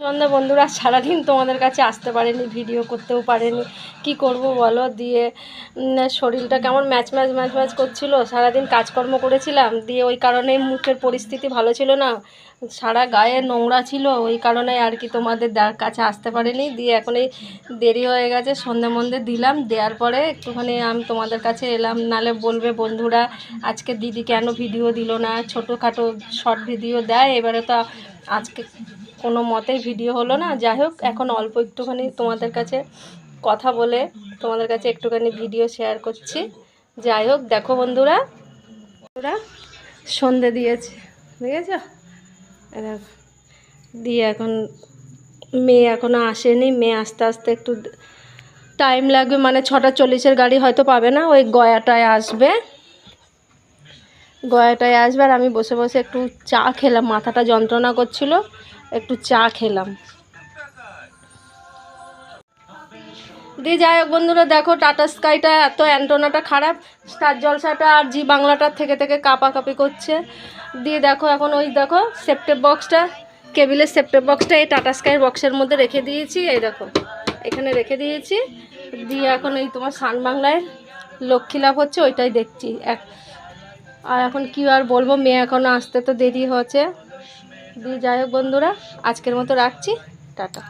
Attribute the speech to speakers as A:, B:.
A: সন্ধ্যা বন্ধুরা, সারাদিন তোমাদের কাছে আসতে পারেনি, ভিডিও করতেও পারেনি, কি করব বলো। দিয়ে শরীরটা কেমন ম্যাচ করছিল, সারাদিন কাজকর্ম করেছিলাম, দিয়ে ওই কারণেই মুখের পরিস্থিতি ভালো ছিল না, সারা গায়ে নোংরা ছিল, ওই কারণে আর কি তোমাদের কাছে আসতে পারিনি। দিয়ে এখন এই দেরি হয়ে গেছে, সন্ধ্যে দিলাম, দেওয়ার পরে একটুখানি আমি তোমাদের কাছে এলাম। নালে বলবে বন্ধুরা আজকে দিদি কেন ভিডিও দিল না, ছোটোখাটো শর্ট ভিডিও দেয়, এবারে তো আজকে কোনো মতেই ভিডিও হলো না। যাই হোক, এখন অল্প একটুখানি তোমাদের কাছে কথা বলে তোমাদের কাছে একটুখানি ভিডিও শেয়ার করছি। যাই হোক, দেখো বন্ধুরা, ওরা সন্ধে দিয়েছে, দেখেছ? দিয়ে এখন মেয়ে এখনও আসেনি, মেয়ে আস্তে আস্তে একটু টাইম লাগবে, মানে 6:40-এর গাড়ি হয়তো পাবে না, ওই গয়াটায় আসবে। আর আমি বসে বসে একটু চা খেলাম, মাথাটা যন্ত্রণা করছিল, একটু চা খেলাম। দিয়ে যাই হোক বন্ধুরা, দেখো টাটা স্কাইটা এত অ্যান্টোনাটা খারাপ, স্টার জলসাটা আর জি বাংলাটার থেকে কাঁপাকাঁপি করছে। দিয়ে দেখো এখন ওই দেখো সেপ্টেপ বক্সটা, কেবিলের সেপ্টেপ বক্সটা এই টাটা স্কাইয়ের বক্সের মধ্যে রেখে দিয়েছি, এই দেখো এখানে রেখে দিয়েছি। দিয়ে এখন এই তোমার সান বাংলায় লক্ষ্মী লাভ হচ্ছে, ওইটাই দেখছি। আর এখন কি আর বলবো, মেয়ে এখনও আসতে তো দেরি হচ্ছে। দিয়ে যাই হোক বন্ধুরা, আজকের মতো রাখছি, টাটা।